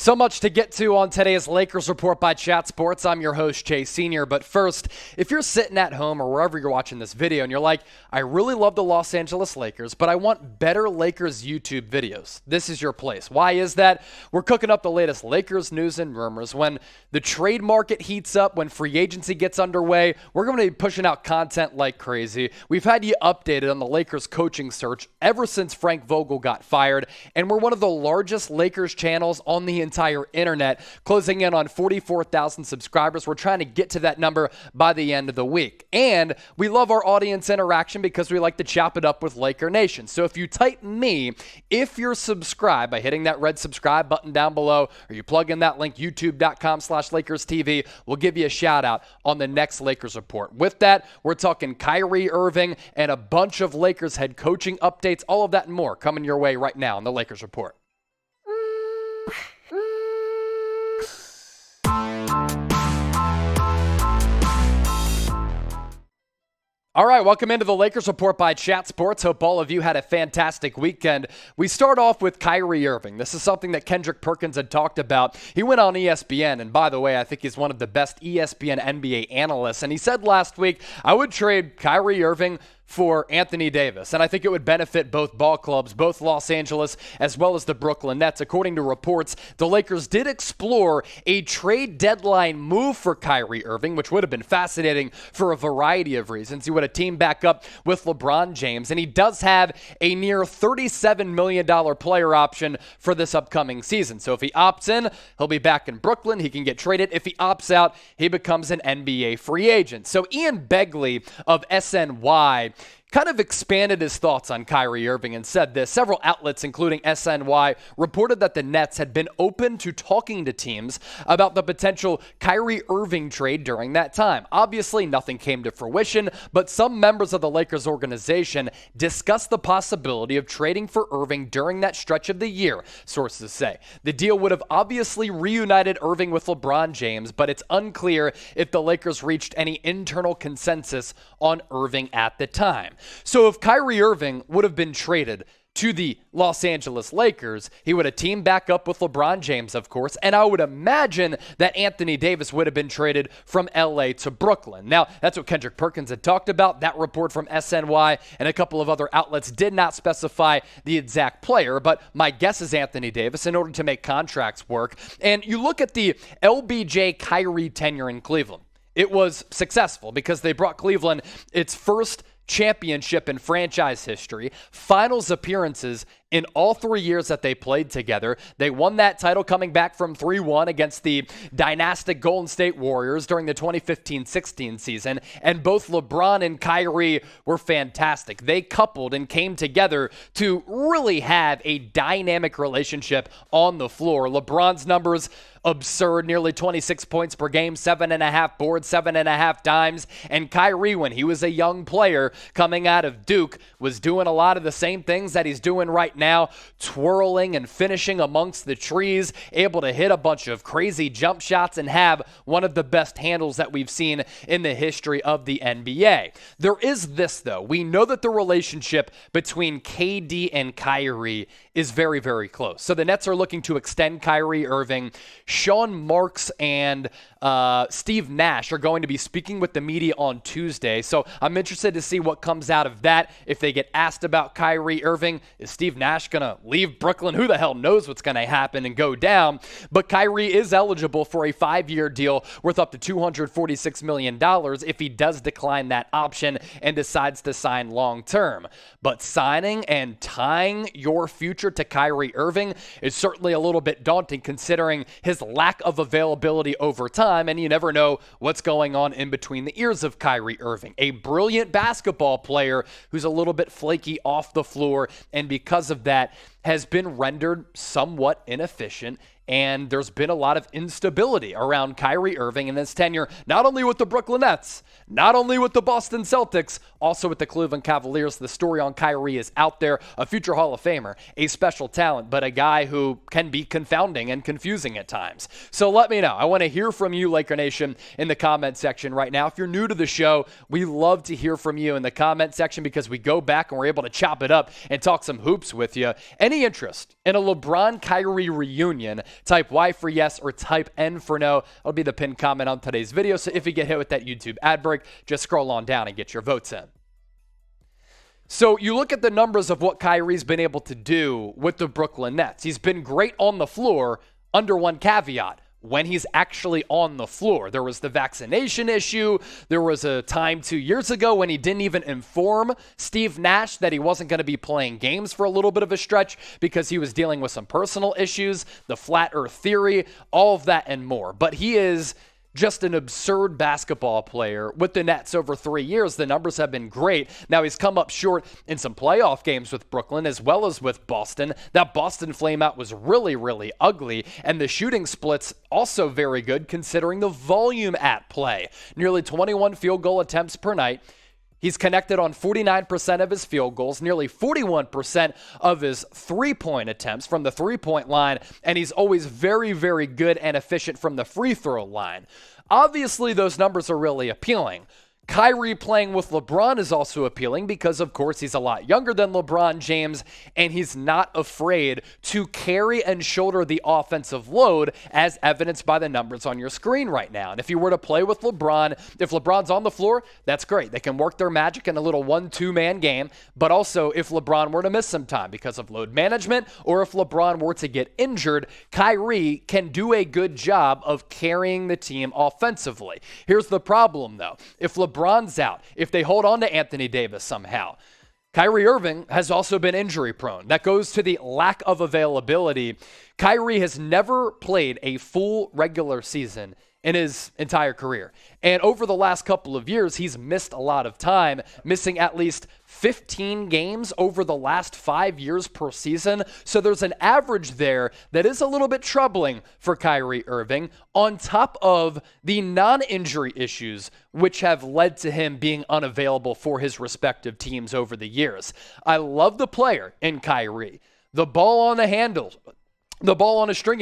So much to get to on today's Lakers Report by Chat Sports. I'm your host, Chase Sr. But first, if you're sitting at home or wherever you're watching this video and you're like, I really love the Los Angeles Lakers, but I want better Lakers YouTube videos, this is your place. Why is that? We're cooking up the latest Lakers news and rumors. When the trade market heats up, when free agency gets underway, we're going to be pushing out content like crazy. We've had you updated on the Lakers coaching search ever since Frank Vogel got fired, and we're one of the largest Lakers channels on the entire internet, closing in on 44,000 subscribers. We're trying to get to that number by the end of the week. And we love our audience interaction because we like to chop it up with Laker Nation. So if you type me, if you're subscribed by hitting that red subscribe button down below, or you plug in that link, youtube.com/LakersTV, we'll give you a shout out on the next Lakers Report. With that, we're talking Kyrie Irving and a bunch of Lakers head coaching updates, all of that and more coming your way right now on the Lakers Report. All right, welcome into the Lakers Report by Chat Sports. Hope all of you had a fantastic weekend. We start off with Kyrie Irving. This is something that Kendrick Perkins had talked about. He went on ESPN, and by the way, I think he's one of the best ESPN NBA analysts. And he said last week, I would trade Kyrie Irving for Anthony Davis. And I think it would benefit both ball clubs, both Los Angeles as well as the Brooklyn Nets. According to reports, the Lakers did explore a trade deadline move for Kyrie Irving, which would have been fascinating for a variety of reasons. He would have teamed back up with LeBron James, and he does have a near $37 million player option for this upcoming season. So if he opts in, he'll be back in Brooklyn. He can get traded. If he opts out, he becomes an NBA free agent. So Ian Begley of SNY kind of expanded his thoughts on Kyrie Irving and said this. Several outlets, including SNY, reported that the Nets had been open to talking to teams about the potential Kyrie Irving trade during that time. Obviously, nothing came to fruition, but some members of the Lakers organization discussed the possibility of trading for Irving during that stretch of the year, sources say. The deal would have obviously reunited Irving with LeBron James, but it's unclear if the Lakers reached any internal consensus on Irving at the time. So if Kyrie Irving would have been traded to the Los Angeles Lakers, he would have teamed back up with LeBron James, of course, and I would imagine that Anthony Davis would have been traded from LA to Brooklyn. Now, that's what Kendrick Perkins had talked about. That report from SNY and a couple of other outlets did not specify the exact player, but my guess is Anthony Davis in order to make contracts work. And you look at the LBJ Kyrie tenure in Cleveland. It was successful because they brought Cleveland its first championship in franchise history, finals appearances in all 3 years that they played together. They won that title coming back from 3-1 against the dynastic Golden State Warriors during the 2015-16 season, and both LeBron and Kyrie were fantastic. They coupled and came together to really have a dynamic relationship on the floor. LeBron's numbers, absurd, nearly 26 points per game, 7.5 boards, 7.5 dimes. And Kyrie, when he was a young player coming out of Duke, was doing a lot of the same things that he's doing right now, twirling and finishing amongst the trees, able to hit a bunch of crazy jump shots and have one of the best handles that we've seen in the history of the NBA. There is this, though. We know that the relationship between KD and Kyrie is very, very close. So the Nets are looking to extend Kyrie Irving. Sean Marks and Steve Nash are going to be speaking with the media on Tuesday. So I'm interested to see what comes out of that. If they get asked about Kyrie Irving, is Steve Nash going to leave Brooklyn? Who the hell knows what's going to happen and go down? But Kyrie is eligible for a 5-year deal worth up to $246 million if he does decline that option and decides to sign long term. But signing and tying your future to Kyrie Irving is certainly a little bit daunting considering his lack of availability over time, and you never know what's going on in between the ears of Kyrie Irving. A brilliant basketball player who's a little bit flaky off the floor, and because of that has been rendered somewhat inefficient. And there's been a lot of instability around Kyrie Irving in his tenure, not only with the Brooklyn Nets, not only with the Boston Celtics, also with the Cleveland Cavaliers. The story on Kyrie is out there, a future Hall of Famer, a special talent, but a guy who can be confounding and confusing at times. So let me know. I want to hear from you, Laker Nation, in the comment section right now. If you're new to the show, we love to hear from you in the comment section because we go back and we're able to chop it up and talk some hoops with you. Any any interest in a LeBron-Kyrie reunion, type Y for yes or type N for no. That'll be the pinned comment on today's video. So if you get hit with that YouTube ad break, just scroll on down and get your votes in. So you look at the numbers of what Kyrie's been able to do with the Brooklyn Nets. He's been great on the floor under one caveat: when he's actually on the floor. There was the vaccination issue. There was a time 2 years ago when he didn't even inform Steve Nash that he wasn't going to be playing games for a little bit of a stretch because he was dealing with some personal issues, the flat earth theory, all of that and more. But he is just an absurd basketball player with the Nets over 3 years. The numbers have been great. Now, he's come up short in some playoff games with Brooklyn as well as with Boston. That Boston flameout was really, really ugly, and the shooting splits also very good considering the volume at play. Nearly 21 field goal attempts per night. He's connected on 49% of his field goals, nearly 41% of his three-point attempts from the three-point line, and he's always very, very good and efficient from the free throw line. Obviously, those numbers are really appealing. Kyrie playing with LeBron is also appealing because, of course, he's a lot younger than LeBron James, and he's not afraid to carry and shoulder the offensive load, as evidenced by the numbers on your screen right now. And if you were to play with LeBron, if LeBron's on the floor, that's great. They can work their magic in a little 1-2-man game, but also if LeBron were to miss some time because of load management, or if LeBron were to get injured, Kyrie can do a good job of carrying the team offensively. Here's the problem, though. If LeBron's out, if they hold on to Anthony Davis somehow, Kyrie Irving has also been injury prone. That goes to the lack of availability. Kyrie has never played a full regular season in his entire career. And over the last couple of years, he's missed a lot of time, missing at least 15 games over the last 5 years per season. So there's an average there that is a little bit troubling for Kyrie Irving, on top of the non-injury issues which have led to him being unavailable for his respective teams over the years. I love the player in Kyrie. The ball on a string,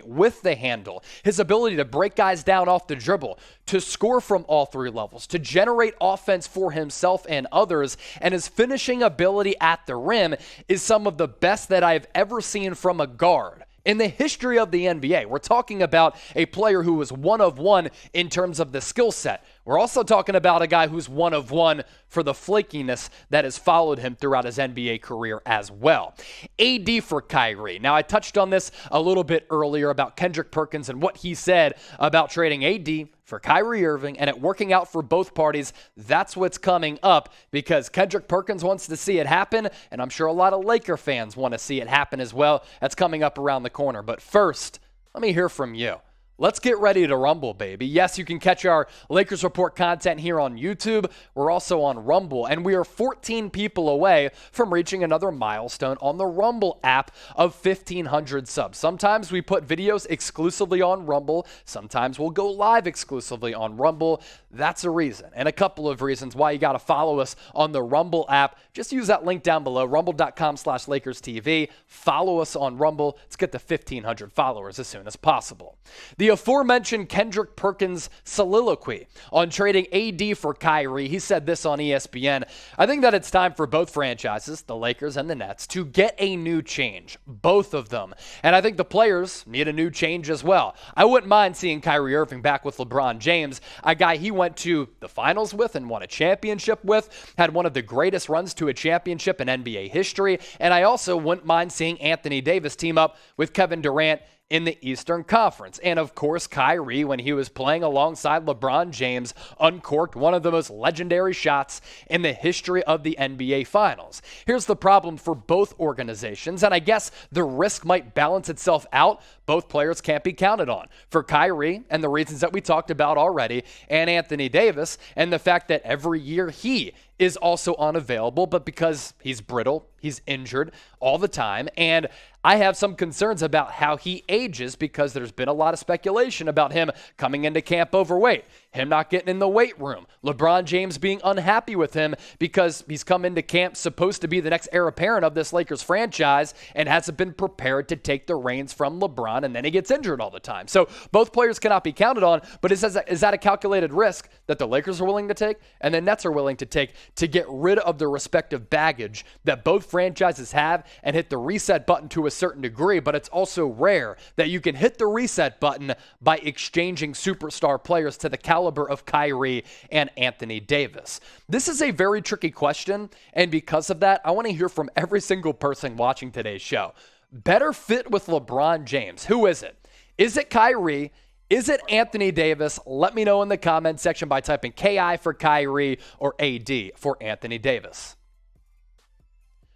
with the handle. His ability to break guys down off the dribble, to score from all three levels, to generate offense for himself and others, and his finishing ability at the rim is some of the best that I've ever seen from a guard in the history of the NBA. We're talking about a player who was one of one in terms of the skill set. We're also talking about a guy who's one of one for the flakiness that has followed him throughout his NBA career as well. AD for Kyrie. Now, I touched on this a little bit earlier about Kendrick Perkins and what he said about trading AD for Kyrie Irving and it working out for both parties. That's what's coming up because Kendrick Perkins wants to see it happen, and I'm sure a lot of Laker fans want to see it happen as well. That's coming up around the corner. But first, let me hear from you. Let's get ready to rumble, baby. Yes, you can catch our Lakers Report content here on YouTube. We're also on Rumble, and we are 14 people away from reaching another milestone on the Rumble app of 1,500 subs. Sometimes we put videos exclusively on Rumble. Sometimes we'll go live exclusively on Rumble. That's a reason, and a couple of reasons why you got to follow us on the Rumble app. Just use that link down below, rumble.com/LakersTV. Follow us on Rumble. Let's get to 1,500 followers as soon as possible. The aforementioned Kendrick Perkins soliloquy on trading AD for Kyrie. He said this on ESPN. I think that it's time for both franchises, the Lakers and the Nets, to get a new change, both of them. And I think the players need a new change as well. I wouldn't mind seeing Kyrie Irving back with LeBron James, a guy he went to the finals with and won a championship with, had one of the greatest runs to a championship in NBA history. And I also wouldn't mind seeing Anthony Davis team up with Kevin Durant in the Eastern Conference. And of course, Kyrie, when he was playing alongside LeBron James, uncorked one of the most legendary shots in the history of the NBA Finals. Here's the problem for both organizations, and I guess the risk might balance itself out. Both players can't be counted on. For Kyrie, and the reasons that we talked about already, and Anthony Davis, and the fact that every year he is also unavailable, but because he's brittle, he's injured all the time, and I have some concerns about how he ages because there's been a lot of speculation about him coming into camp overweight, him not getting in the weight room, LeBron James being unhappy with him because he's come into camp supposed to be the next heir apparent of this Lakers franchise and hasn't been prepared to take the reins from LeBron, and then he gets injured all the time. So both players cannot be counted on, but is that a calculated risk that the Lakers are willing to take and the Nets are willing to take to get rid of the respective baggage that both franchises have and hit the reset button to a certain degree, but it's also rare that you can hit the reset button by exchanging superstar players to the caliber of Kyrie and Anthony Davis. This is a very tricky question, and because of that, I want to hear from every single person watching today's show. Better fit with LeBron James. Who is it? Is it Kyrie? Is it Anthony Davis? Let me know in the comment section by typing KI for Kyrie or AD for Anthony Davis.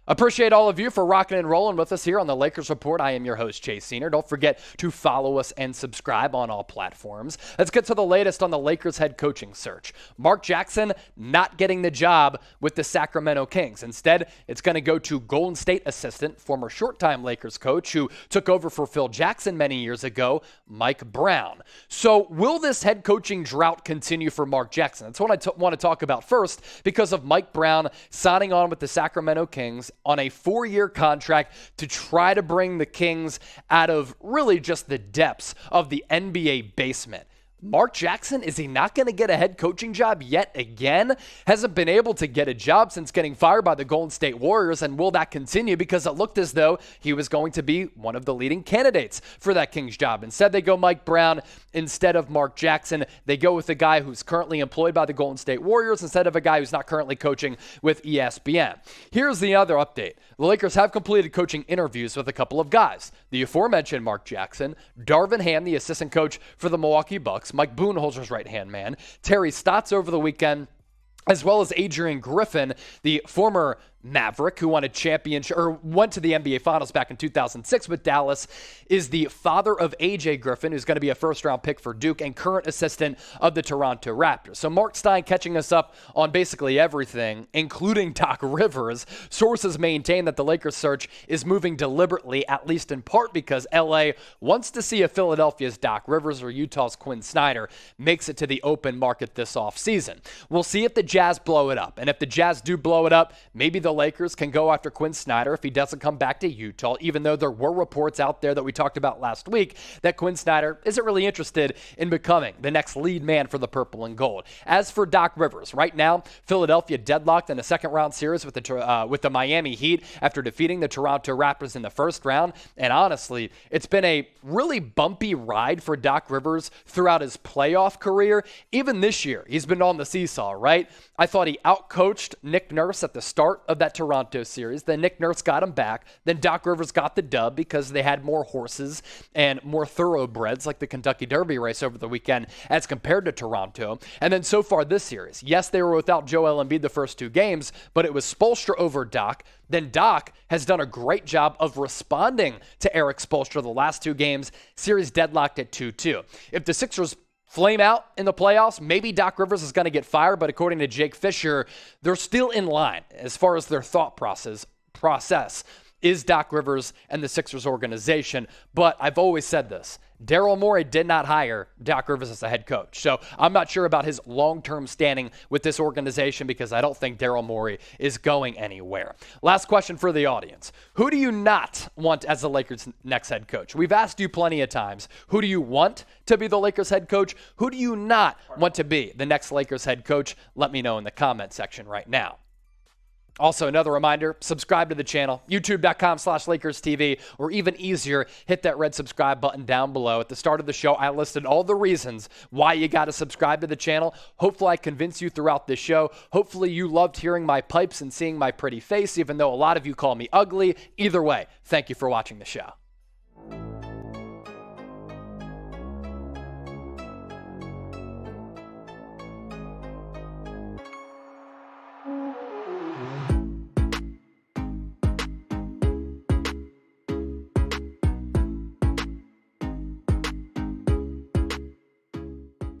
Appreciate all of you for rocking and rolling with us here on the Lakers Report. I am your host, Chase Senior. Don't forget to follow us and subscribe on all platforms. Let's get to the latest on the Lakers head coaching search. Mark Jackson not getting the job with the Sacramento Kings. Instead, it's going to go to Golden State assistant, former short-time Lakers coach who took over for Phil Jackson many years ago, Mike Brown. So will this head coaching drought continue for Mark Jackson? That's what I want to talk about first because of Mike Brown signing on with the Sacramento Kings on a 4-year contract to try to bring the Kings out of really just the depths of the NBA basement. Mark Jackson, is he not going to get a head coaching job yet again? Hasn't been able to get a job since getting fired by the Golden State Warriors, and will that continue? Because it looked as though he was going to be one of the leading candidates for that Kings job. Instead, they go Mike Brown instead of Mark Jackson. They go with a guy who's currently employed by the Golden State Warriors instead of a guy who's not currently coaching with ESPN. Here's the other update. The Lakers have completed coaching interviews with a couple of guys. The aforementioned Mark Jackson, Darvin Ham, the assistant coach for the Milwaukee Bucks, Mike Budenholzer's right-hand man, Terry Stotts over the weekend, as well as Adrian Griffin, the former Maverick who won a championship or went to the NBA Finals back in 2006 with Dallas, is the father of AJ Griffin, who's going to be a first-round pick for Duke and current assistant of the Toronto Raptors. So Marc Stein catching us up on basically everything, including Doc Rivers. Sources maintain that the Lakers search is moving deliberately, at least in part because LA wants to see if Philadelphia's Doc Rivers or Utah's Quin Snyder makes it to the open market this offseason. We'll see if the Jazz blow it up, and if the Jazz do blow it up, maybe the Lakers can go after Quin Snyder if he doesn't come back to Utah, even though there were reports out there that we talked about last week that Quin Snyder isn't really interested in becoming the next lead man for the purple and gold. As for Doc Rivers, right now, Philadelphia deadlocked in a second-round series with the Miami Heat after defeating the Toronto Raptors in the first round, and honestly, it's been a really bumpy ride for Doc Rivers throughout his playoff career. Even this year, he's been on the seesaw, right? I thought he outcoached Nick Nurse at the start of that Toronto series. Then Nick Nurse got him back. Then Doc Rivers got the dub because they had more horses and more thoroughbreds like the Kentucky Derby race over the weekend as compared to Toronto. And then so far this series, yes, they were without Joel Embiid the first 2 games, but it was Spoelstra over Doc. Then Doc has done a great job of responding to Eric Spoelstra the last 2 games. Series deadlocked at 2-2. If the Sixers flame out in the playoffs, maybe Doc Rivers is going to get fired, but according to Jake Fisher, they're still in line as far as their thought process is Doc Rivers and the Sixers organization. But I've always said this. Daryl Morey did not hire Doc Rivers as a head coach. So I'm not sure about his long-term standing with this organization because I don't think Daryl Morey is going anywhere. Last question for the audience. Who do you not want as the Lakers' next head coach? We've asked you plenty of times. Who do you want to be the Lakers' head coach? Who do you not want to be the next Lakers' head coach? Let me know in the comment section right now. Also, another reminder, subscribe to the channel, youtube.com/LakersTV, or even easier, hit that red subscribe button down below. At the start of the show, I listed all the reasons why you got to subscribe to the channel. Hopefully, I convinced you throughout this show. Hopefully, you loved hearing my pipes and seeing my pretty face, even though a lot of you call me ugly. Either way, thank you for watching the show.